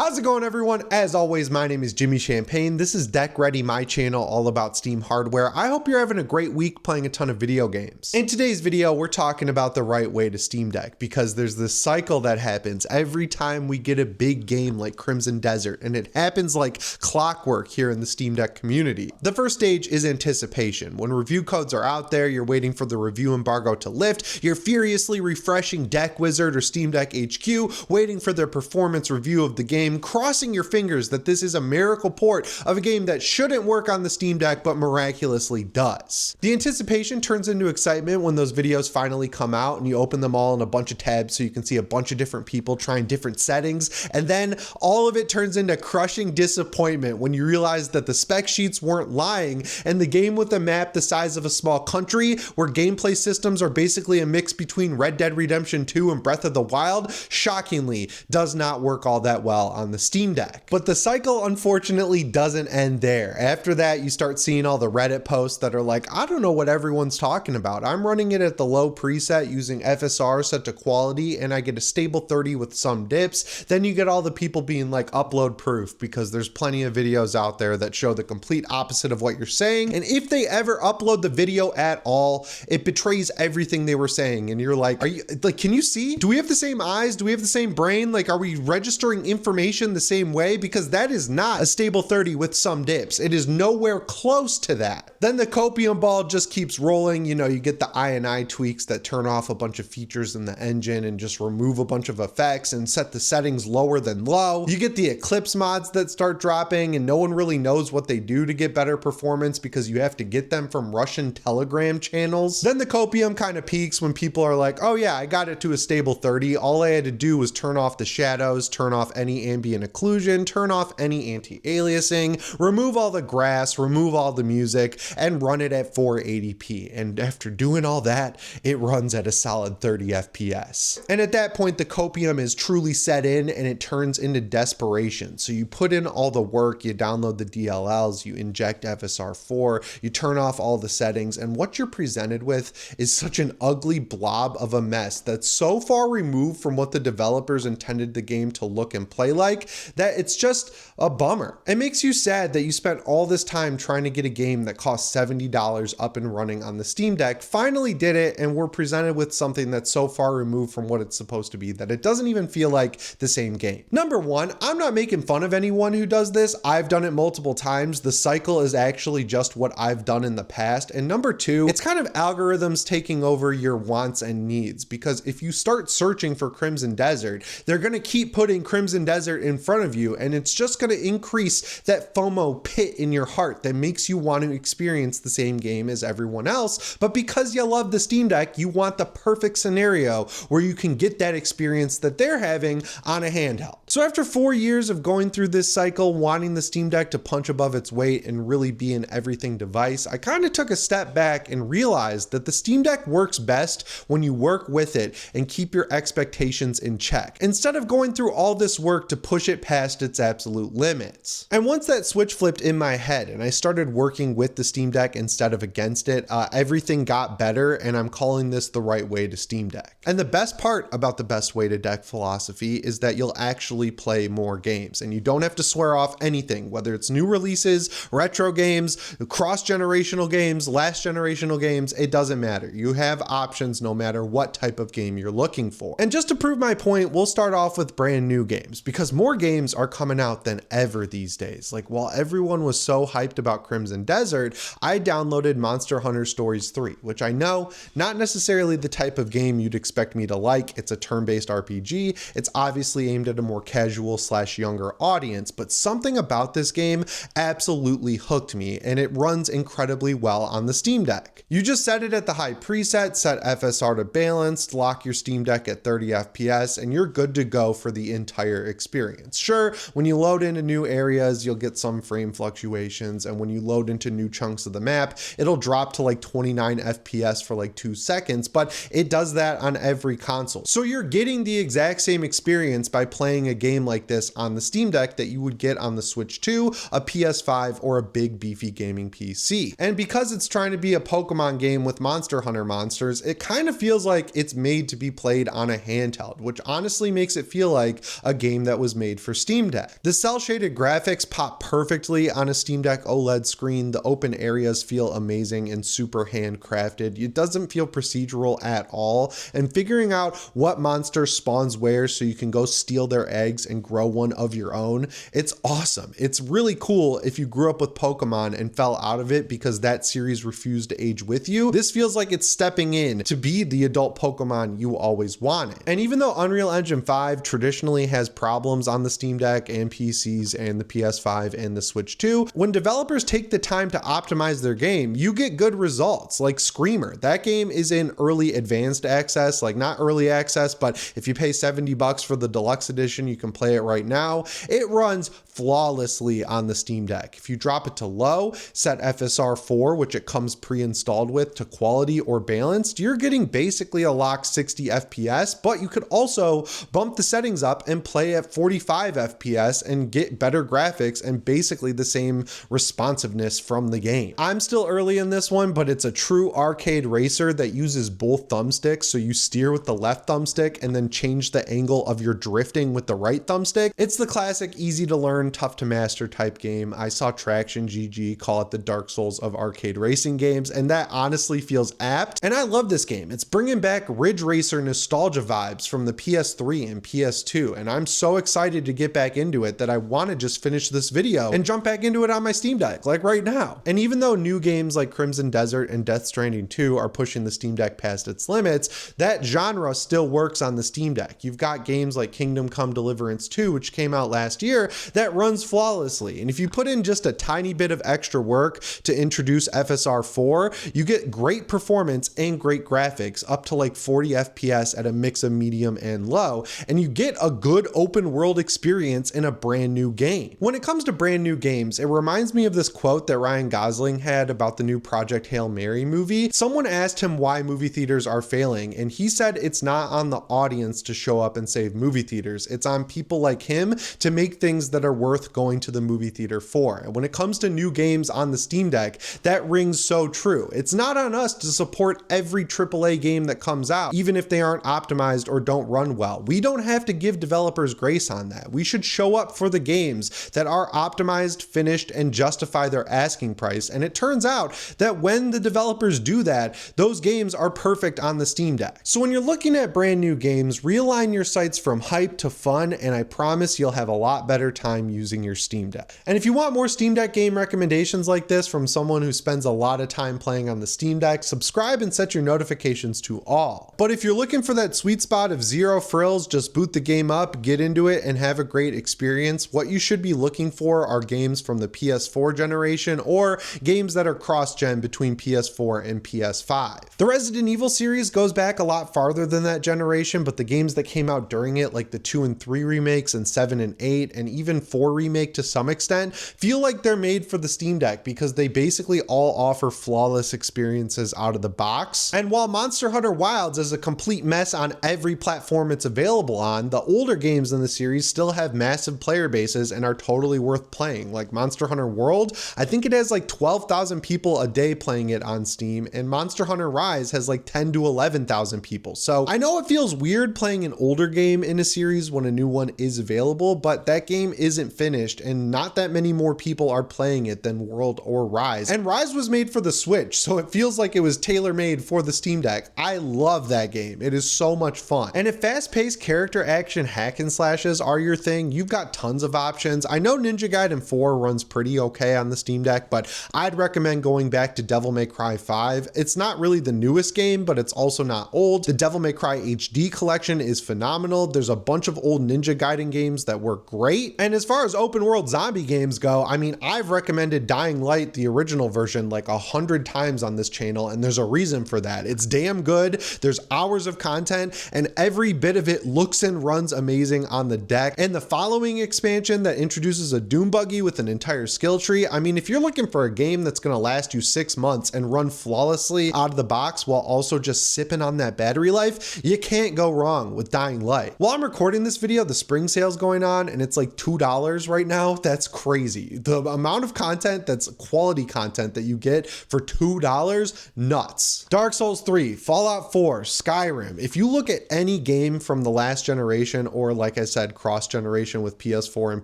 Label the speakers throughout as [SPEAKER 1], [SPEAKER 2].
[SPEAKER 1] How's it going, everyone? As always, my name is Jimmy Champagne. This is Deck Ready, my channel all about Steam hardware. I hope you're having a great week playing a ton of video games. In today's video, we're talking about the right way to Steam Deck because there's this cycle that happens every time we get a big game like Crimson Desert, and it happens like clockwork here in the Steam Deck community. The first stage is anticipation. When review codes are out there, you're waiting for the review embargo to lift, you're furiously refreshing Deck Wizard or Steam Deck HQ, waiting for their performance review of the game, crossing your fingers that this is a miracle port of a game that shouldn't work on the Steam Deck but miraculously does. The anticipation turns into excitement when those videos finally come out and you open them all in a bunch of tabs so you can see a bunch of different people trying different settings, and then all of it turns into crushing disappointment when you realize that the spec sheets weren't lying and the game with a map the size of a small country where gameplay systems are basically a mix between Red Dead Redemption 2 and Breath of the Wild shockingly does not work all that well on the Steam Deck. But the cycle unfortunately doesn't end there. After that, you start seeing all the Reddit posts that are like, I don't know what everyone's talking about. I'm running it at the low preset using FSR set to quality and I get a stable 30 with some dips. Then you get all the people being like upload proof because there's plenty of videos out there that show the complete opposite of what you're saying. And if they ever upload the video at all, it betrays everything they were saying. And you're like, are you like, can you see? Do we have the same eyes? Do we have the same brain? Like, are we registering information the same way? Because that is not a stable 30 with some dips. It is nowhere close to that. Then the copium ball just keeps rolling. You know, you get the I tweaks that turn off a bunch of features in the engine and just remove a bunch of effects and set the settings lower than low. You get the Eclipse mods that start dropping and no one really knows what they do to get better performance because you have to get them from Russian Telegram channels. Then the copium kind of peaks when people are like, oh yeah, I got it to a stable 30. All I had to do was turn off the shadows, turn off any ambient occlusion, turn off any anti-aliasing, remove all the grass, remove all the music, and run it at 480p. And after doing all that, it runs at a solid 30 FPS. And at that point, the copium is truly set in and it turns into desperation. So you put in all the work, you download the DLLs, you inject FSR4, you turn off all the settings, and what you're presented with is such an ugly blob of a mess that's so far removed from what the developers intended the game to look and play like that it's just a bummer. It makes you sad that you spent all this time trying to get a game that cost $70 up and running on the Steam Deck, finally did it, and we're presented with something that's so far removed from what it's supposed to be that it doesn't even feel like the same game. Number one, I'm not making fun of anyone who does this. I've done it multiple times. The cycle is actually just what I've done in the past. And number two, it's kind of algorithms taking over your wants and needs, because if you start searching for Crimson Desert, they're going to keep putting Crimson Desert in front of you, and it's just going to increase that FOMO pit in your heart that makes you want to experience the same game as everyone else. But because you love the Steam Deck, you want the perfect scenario where you can get that experience that they're having on a handheld. So after 4 years of going through this cycle, wanting the Steam Deck to punch above its weight and really be an everything device, I kind of took a step back and realized that the Steam Deck works best when you work with it and keep your expectations in check, instead of going through all this work to push it past its absolute limits. And once that switch flipped in my head and I started working with the Steam Deck instead of against it, everything got better, and I'm calling this the right way to Steam Deck. And the best part about the best way to deck philosophy is that you'll actually play more games and you don't have to swear off anything, whether it's new releases, retro games, cross-generational games, last generational games, it doesn't matter. You have options no matter what type of game you're looking for. And just to prove my point, we'll start off with brand new games because more games are coming out than ever these days. Like, while everyone was so hyped about Crimson Desert, I downloaded Monster Hunter Stories 3, which I know not necessarily the type of game you'd expect me to like. It's a turn-based RPG. It's obviously aimed at a more casual / younger audience, but something about this game absolutely hooked me, and it runs incredibly well on the Steam Deck. You just set it at the high preset, set FSR to balanced, lock your Steam Deck at 30 FPS, and you're good to go for the entire experience. Sure, when you load into new areas, you'll get some frame fluctuations, and when you load into new chunks of the map, it'll drop to like 29 FPS for like 2 seconds, but it does that on every console. So you're getting the exact same experience by playing a game like this on the Steam Deck that you would get on the Switch 2, a PS5, or a big beefy gaming PC. And because it's trying to be a Pokemon game with Monster Hunter monsters, it kind of feels like it's made to be played on a handheld, which honestly makes it feel like a game that was made for Steam Deck. The cel-shaded graphics pop perfectly on a Steam Deck OLED screen. The open areas feel amazing and super handcrafted. It doesn't feel procedural at all, and figuring out what monster spawns where so you can go steal their eggs and grow one of your own, it's awesome. It's really cool if you grew up with Pokemon and fell out of it because that series refused to age with you. This feels like it's stepping in to be the adult Pokemon you always wanted. And even though Unreal Engine 5 traditionally has problems on the Steam Deck and PCs and the PS5 and the Switch 2, when developers take the time to optimize their game, you get good results. Like Screamer, that game is in early advanced access, like not early access, but if you pay $70 for the deluxe edition, you can play it right now. It runs flawlessly on the Steam Deck. If you drop it to low, set FSR 4, which it comes pre-installed with, to quality or balanced, you're getting basically a locked 60 FPS, but you could also bump the settings up and play at 45 FPS and get better graphics and basically the same responsiveness from the game. I'm still early in this one, but it's a true arcade racer that uses both thumbsticks, so you steer with the left thumbstick and then change the angle of your drifting with the right thumbstick. It's the classic easy to learn, tough to master type game. I saw Traction GG call it the Dark Souls of arcade racing games, and that honestly feels apt. And I love this game. It's bringing back Ridge Racer nostalgia vibes from the PS3 and PS2, and I'm so excited to get back into it that I want to just finish this video and jump back into it on my Steam Deck, like right now. And even though new games like Crimson Desert and Death Stranding 2 are pushing the Steam Deck past its limits, that genre still works on the Steam Deck. You've got games like Kingdom Come Deliverance 2, which came out last year, that runs flawlessly. And if you put in just a tiny bit of extra work to introduce FSR 4, you get great performance and great graphics up to like 40 FPS at a mix of medium and low, and you get a good open world experience in a brand new game. When it comes to brand new games, it reminds me of this quote that Ryan Gosling had about the new Project Hail Mary movie. Someone asked him why movie theaters are failing, and he said it's not on the audience to show up and save movie theaters. It's on people like him to make things that are worth going to the movie theater for. And when it comes to new games on the Steam Deck, that rings so true. It's not on us to support every AAA game that comes out, even if they aren't optimized or don't run well. We don't have to give developers grace on that. We should show up for the games that are optimized, finished, and justify their asking price. And it turns out that when the developers do that, those games are perfect on the Steam Deck. So when you're looking at brand new games, realign your sights from hype to fun, and I promise you'll have a lot better time using your Steam Deck. And if you want more Steam Deck game recommendations like this from someone who spends a lot of time playing on the Steam Deck, subscribe and set your notifications to all. But if you're looking for that sweet spot of zero frills, just boot the game up, get into it, and have a great experience, what you should be looking for are games from the PS4 generation or games that are cross-gen between PS4 and PS5. The Resident Evil series goes back a lot farther than that generation, but the games that came out during it, like the 2 and 3 remakes and 7 and 8, and even 4 remake to some extent, feel like they're made for the Steam Deck because they basically all offer flawless experiences out of the box. And while Monster Hunter Wilds is a complete mess on every platform it's available on, the older games in the series still have massive player bases and are totally worth playing. Like Monster Hunter World, I think it has like 12,000 people a day playing it on Steam, and Monster Hunter Rise has like 10 to 11,000 people. So I know it feels weird playing an older game in a series when a new one is available, but that game isn't finished and not that many more people are playing it than World or Rise. And Rise was made for the Switch, so it feels like it was tailor-made for the Steam Deck. I love that game. It is so much fun. And if fast-paced character action hack and slashes are your thing, you've got tons of options. I know Ninja Gaiden 4 runs pretty okay on the Steam Deck, but I'd recommend going back to Devil May Cry 5. It's not really the newest game, but it's also not old. The Devil May Cry HD collection is phenomenal. There's a bunch of old Ninja Gaiden games that work great. And as far as open world zombie games go, I mean, I've recommended Dying Light, the original version, like 100 times on this channel, and there's a reason for that. It's damn good. There's hours of content, and every bit of it looks and runs amazing on the deck. And the following expansion that introduces a Doom buggy with an entire skill tree, I mean, if you're looking for a game that's gonna last you 6 months and run flawlessly out of the box while also just sipping on that battery life, you can't go wrong with Dying Light. While I'm recording this video, the spring sale's going on and it's like $2 right now. That's crazy. The amount of content that's quality content that you get for $2, nuts. Dark Souls 3, Fallout 4, Skyrim. If you look at any game from the last generation, or like I said, cross generation with PS4 and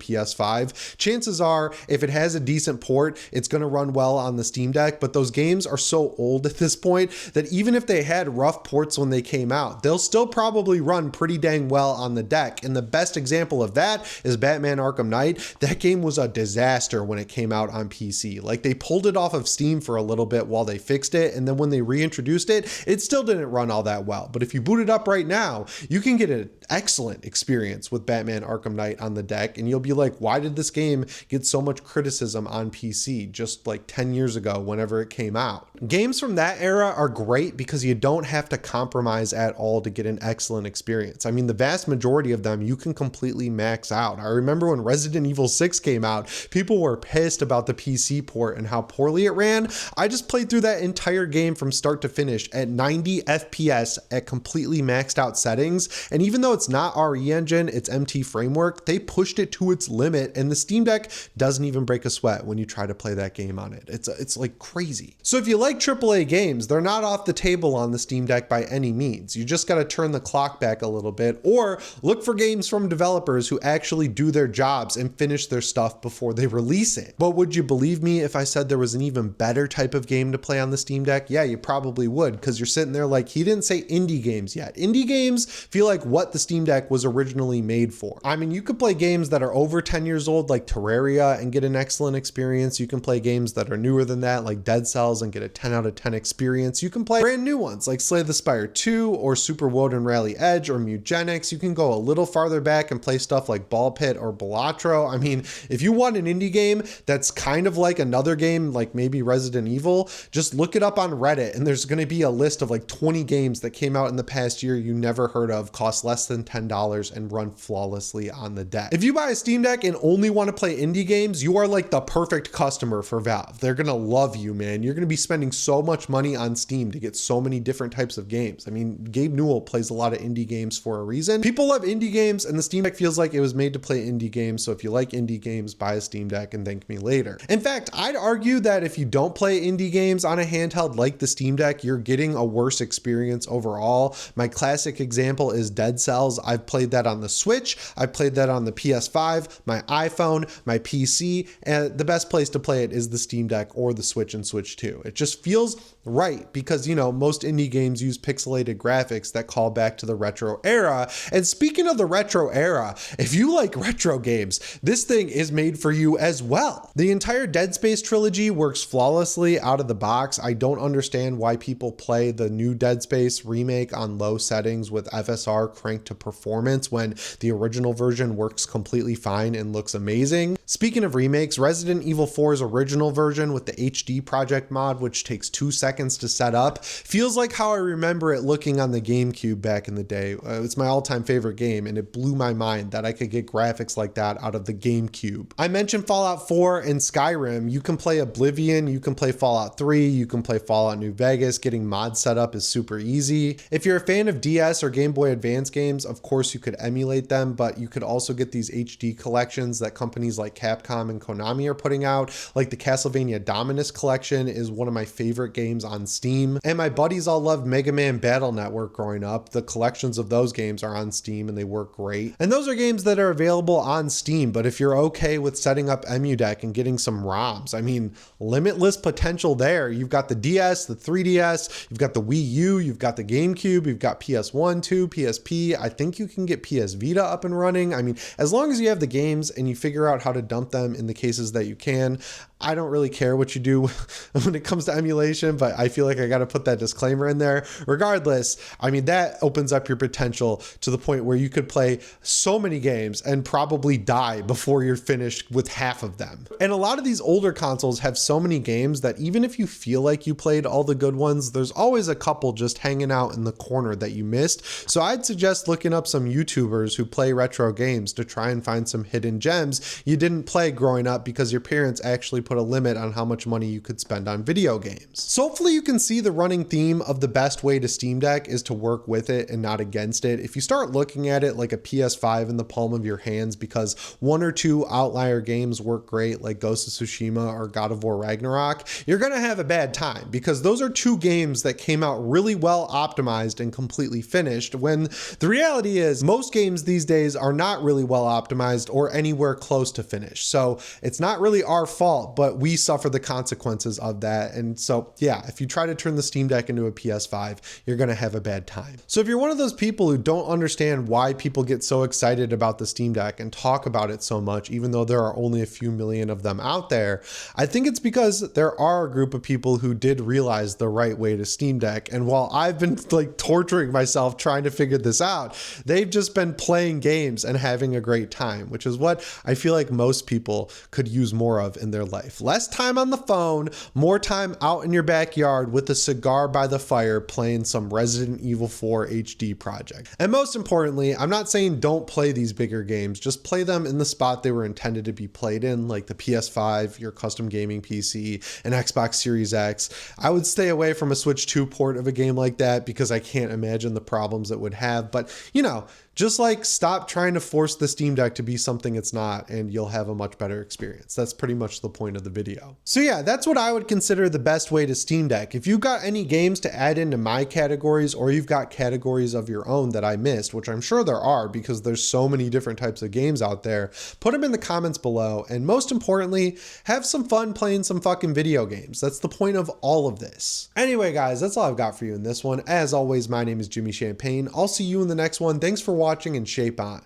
[SPEAKER 1] PS5, chances are if it has a decent port, it's going to run well on the Steam Deck. But those games are so old at this point that even if they had rough ports when they came out, they'll still probably run pretty dang well on the deck. And the best example of that is Batman Arkham Knight. That game was a disaster when it came out on PC. Like, they pulled it off of Steam for a little bit while they fixed it, and then when they reintroduced it, it still didn't run all that well. But if you boot it up right now, you can get an excellent experience with Batman Arkham Knight on the deck, and you'll be like, why did this game get so much criticism on PC just like 10 years ago whenever it came out? Games from that era are great because you don't have to compromise at all to get an excellent experience. I mean, the vast majority of them you can completely max out. I remember when Resident Evil 6 came out, people were pissed about the PC port and how poorly it ran. I just played through that entire game from start to finish at 90 FPS at completely maxed out settings. And even though it's not RE Engine, it's MT Framework, they pushed it to its limit, and the Steam Deck doesn't even break a sweat when you try to play that game on it. It's like crazy. So if you like AAA games, they're not off the table on the Steam Deck by any means. You just got to turn the clock back a little bit, or look for games from developers who actually do their jobs and finish their stuff before they release it. But would you believe me if I said there was an even better type of game to play on the Steam Deck? Yeah, you probably would, because you're sitting there like, he didn't say indie games yet. Indie games feel like what the Steam Deck was originally made for. I mean, you could play games that are over 10 years old like Terraria and get an excellent experience. You can play games that are newer than that like Dead Cells and get a 10 out of 10 experience. You can play brand new ones like Slay the Spire 2 or Super Woden Rally Edge or Mugenics. You can go a little farther back and play stuff like Ball Pit or Balatro. I mean, if you want an indie game that's kind of like another game, like maybe Resident Evil, just look it up on Reddit and there's going to be a list of like 20 games that came out in the past year you never heard of, cost less than $10 and run flawlessly on the deck. If you buy a Steam Deck and only want to play indie games, you are like the perfect customer for Valve. They're going to love you, man. You're going to be spending so much money on Steam to get so many different types of games. I mean, Gabe Newell plays a lot of indie games for a reason. People love indie games, and the Steam Deck feels like it was made to play indie games. So if you like indie games, buy a Steam Deck and thank me later. In fact, I'd argue that if you don't play indie games on a handheld like the Steam Deck, you're getting a worse experience overall. My classic example is Dead Cells. I've played that on the Switch. I've played that on the PS5, my iPhone, my PC, and the best place to play it is the Steam Deck or the Switch and Switch 2. It just feels right because, you know, most indie games use pixelated graphics that call back to the retro era. And speaking of the retro era, if you like retro games, this thing is made for you as well. The entire Dead Space trilogy works flawlessly out of the box. I don't understand why people play the new Dead Space remake on low settings with FSR cranked to performance when the original version works completely fine and looks amazing. Speaking of remakes, Resident Evil 4's original version with the HD Project mod, which takes 2 seconds to set up, feels like how I remember it looking on the GameCube back in the day. It's my all-time favorite game, and it blew my mind that I could get graphics like that out of the GameCube. I mentioned Fallout 4 and Skyrim. You can play Oblivion, you can play Fallout 3, you can play Fallout New Vegas. Getting mods set up is super easy. If you're a fan of DS or Game Boy Advance games, of course you could emulate them, but you could also get these HD collections that companies like Capcom and Konami are putting out. Like the Castlevania Dominus collection is one of my favorite games on Steam. And my buddies all loved Mega Man Battle Network growing up. The collections of those games are on Steam and they work great. And those are games that are available on Steam, but if you're okay with setting up EmuDeck and getting some ROMs, I mean, limitless potential there. You've got the DS, the 3DS, you've got the Wii U, you've got the GameCube, you've got PS1, 2, PSP. I think you can get PS Vita up and running. I mean, as long as you have the games and you figure out how to dump them in the cases that you can, I don't really care what you do when it comes to emulation, but I feel like I got to put that disclaimer in there. Regardless, I mean, that opens up your potential to the point where you could play so many games and probably die before you're finished with half of them. And a lot of these older consoles have so many games that even if you feel like you played all the good ones, there's always a couple just hanging out in the corner that you missed. So I'd suggest looking up some YouTubers who play retro games to try and find some hidden gems you didn't play growing up because your parents actually put a limit on how much money you could spend on video games. So hopefully you can see the running theme of the best way to Steam Deck is to work with it and not against it. If you start looking at it like a PS5 in the palm of your hands because one or two outlier games work great, like Ghost of Tsushima or God of War Ragnarok, you're gonna have a bad time because those are two games that came out really well optimized and completely finished, when the reality is most games these days are not really well optimized or anywhere close to finish. So it's not really our fault, but we suffer the consequences of that. And so yeah, if you try to turn the Steam Deck into a PS5, you're gonna have a bad time. So if you're one of those people who don't understand why people get so excited about the Steam Deck and talk about it so much, even though there are only a few million of them out there, I think it's because there are a group of people who did realize the right way to Steam Deck. And while I've been like torturing myself trying to figure this out, they've just been playing games and having a great time, which is what I feel like most people could use more of in their life. Less time on the phone, more time out in your backyard with a cigar by the fire playing some Resident Evil 4 HD project. And most importantly, I'm not saying don't play these bigger games, just play them in the spot they were intended to be played in, like the PS5, your custom gaming PC, an Xbox Series X. I would stay away from a Switch 2 port of a game like that because I can't imagine the problems it would have. But you know, just like stop trying to force the Steam Deck to be something it's not, and you'll have a much better experience. That's pretty much the point of the video. So yeah, that's what I would consider the best way to Steam Deck. If you've got any games to add into my categories, or you've got categories of your own that I missed, which I'm sure there are because there's so many different types of games out there, put them in the comments below. And most importantly, have some fun playing some fucking video games. That's the point of all of this. Anyway, guys, that's all I've got for you in this one. As always, my name is Jimmy Champagne. I'll see you in the next one. Thanks for watching and shape on.